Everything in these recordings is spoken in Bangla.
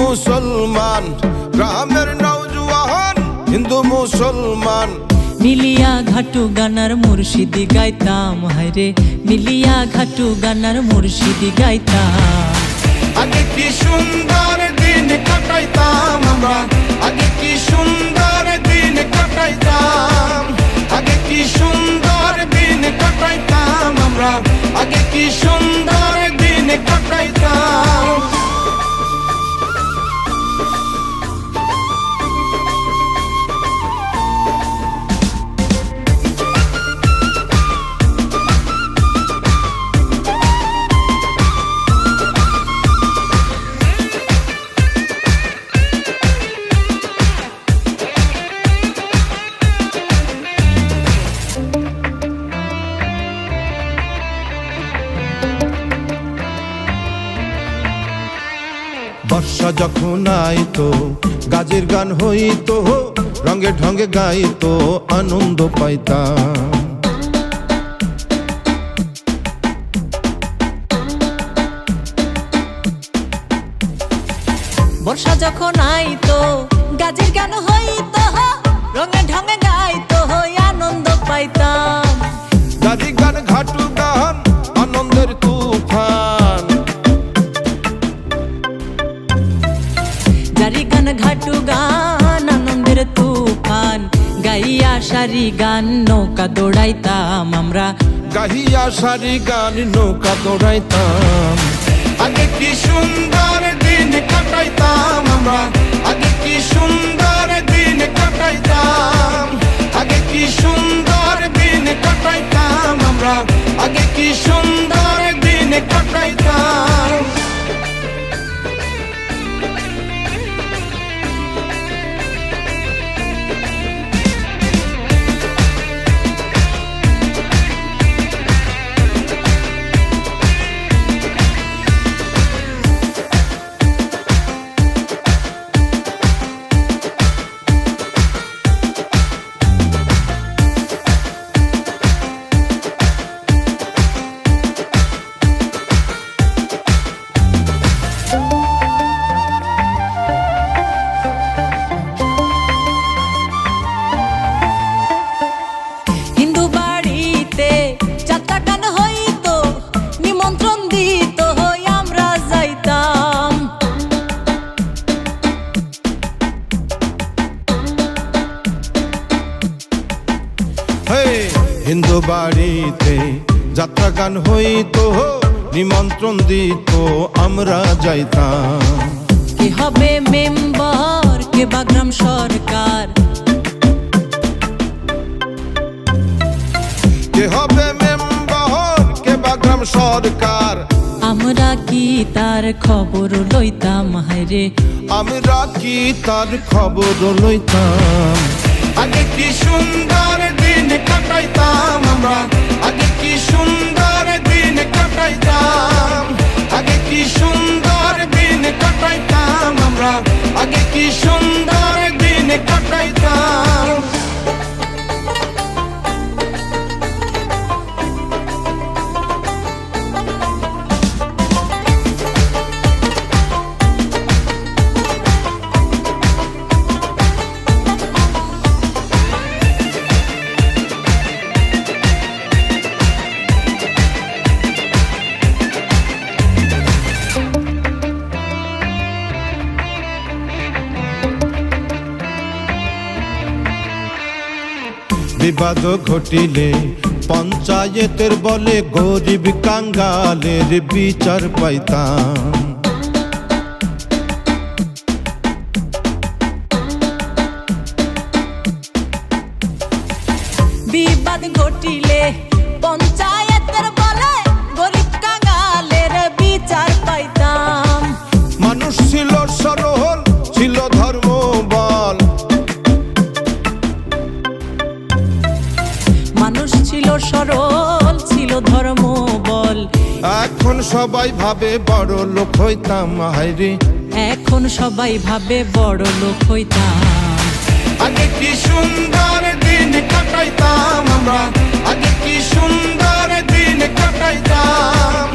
মুসলমান, গ্রামের নওজোয়ান হিন্দু মুসলমান। মিলিয়া ঘাটু গানার মুর্শিদি গাইতাম, হায়রে মিলিয়া ঘাটু গানার মুর্শিদি গাইতাম। আগে কি সুন্দর দিন কাটাইতাম আমরা, আগে কি সুন্দর দিন কাটাইতাম, আগে কি সুন্দর দিন কাটাইতাম আমরা, আগে কি সুন্দর দিন কাটাইতাম। বর্ষা যখন আইতো গাজের গান হইতো, রঙে ঢঙ্গে গাইতো আনন্দ পাইতাম। বর্ষা যখন আইতো গাজের গান হইতো, রঙে ঢঙে গাইতো আনন্দ পাইতাম। গাজী গান ঘাটু গান আনন্দের তুফান, জারি গান ঘাটু গান আনন্দের তুফান, গাইয়া সারি গান নৌকা দৌড়াইতাম আমরা, গাহিয়া সারি গান নৌকা দৌড়াইতাম। আগে কি সুন্দর দিন কাটাইতাম আমরা, আগে কি সুন্দর দিন কাটাইতাম, আগে কি সুন্দর দিন কাটাইতাম আমরা, আগে কি সুন্দর দিন কাটাইতাম। হিন্দু বাড়িতে যাত্রা গান হইতো, নিমন্ত্রণ দিত আমরা যাইতাম। কে হবে মেম্বার, কে বা গ্রাম সরকার, কে হবে মেম্বার, কে বা গ্রাম সরকার, আমরা কি তার খবর লইতাম, হায়রে আমরা কি তার খবর লইতাম। আগে কি সুন্দর দিন কাটাইতাম আমরা, আগে কি সুন্দর দিন কাটাইতাম, আগে কি সুন্দর দিন কাটাইতাম আমরা, আগে কি সুন্দর দিন কাটাইতাম। বিবাদ ঘটিলে পঞ্চায়েতের বলে গরিব কাঙ্গালের বিচার পাইতাম। বিবাদ ঘটিলে পঞ্চায়েতের বলে গরিব কাঙ্গালের বিচার পাইতাম। মানুষ ছিল সরল, ছিল ধর্ম বল, মানুষ ছিল সরল, ছিল ধর্ম বল। এখন সবাই ভাবে বড় লোক হইতাম, হায়রে এখন সবাই ভাবে বড় লোক হইতাম। আগে কি সুন্দর দিন কাটাইতাম আমরা, আগে কি সুন্দর দিন কাটাইতাম,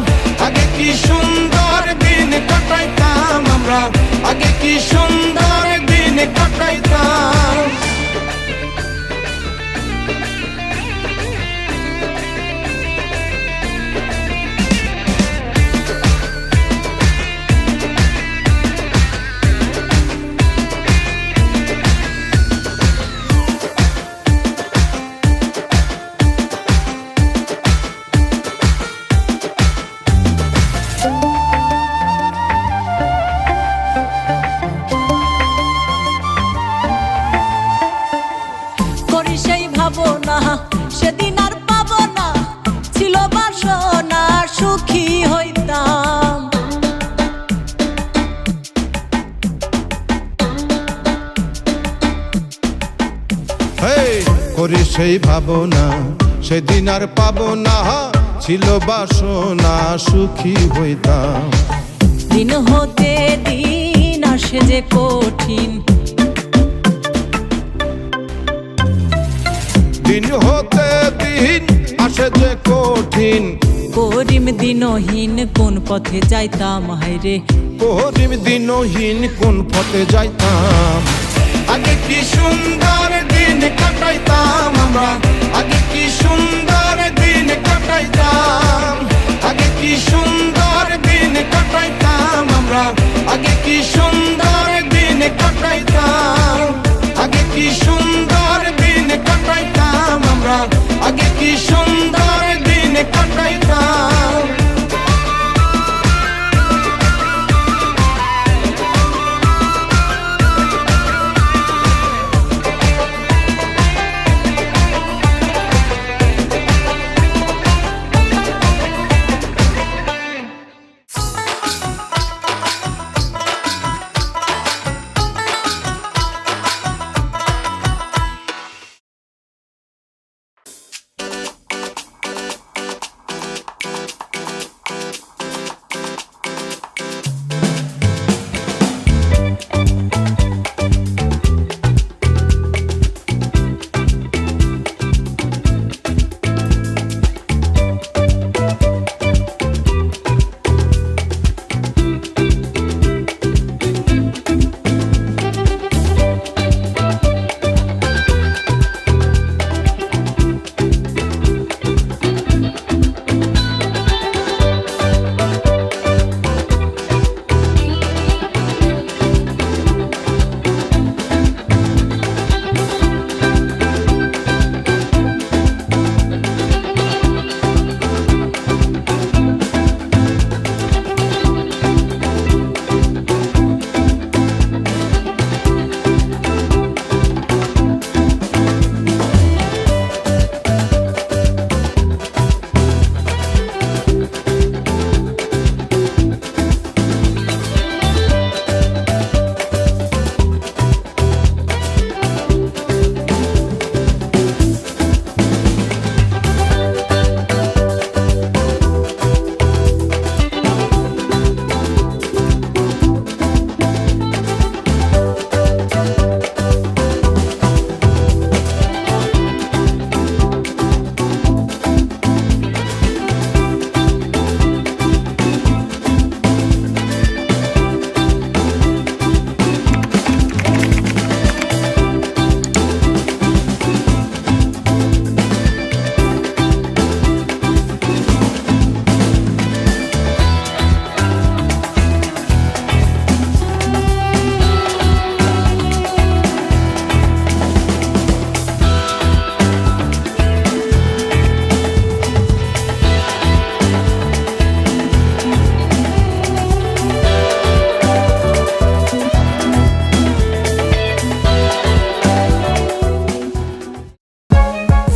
আগে কি সুন্দর দিন কাটাইতাম আমরা, আগে কি কি সুন্দর দিন কাটাইতাম। করি সেই ভাবনা সেদিন আর পাবো না, ছিল বাসনা সুখী হইতাম। হেই করি সেই ভাবনা সেদিন আর পাবো না, ছিল বাসনা সুখী হইতাম। দিন হতে দিন আসে যে কঠিন, দিন হতে দিন আসে যে কঠিন। করিম দিনহীন কোন পথে যাইতাম হায়রে, করিম দিনহীন কোন পথে যাইতাম। আগে কি সুন্দর দিন কাটাইতাম আমরা, আগে কি সুন্দর দিন কাটাইতাম। আগে কি সুন্দর দিন কাটাইতাম আমরা, আগে কি সুন্দর দিন কাটাইতাম। আগে কি সুন্দর দিন কাটাইতাম আমরা, আগে কি সুন্দর দিন কাটাইতাম।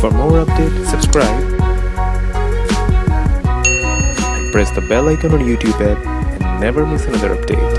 For more updates, subscribe, press the bell icon on YouTube app and never miss another update.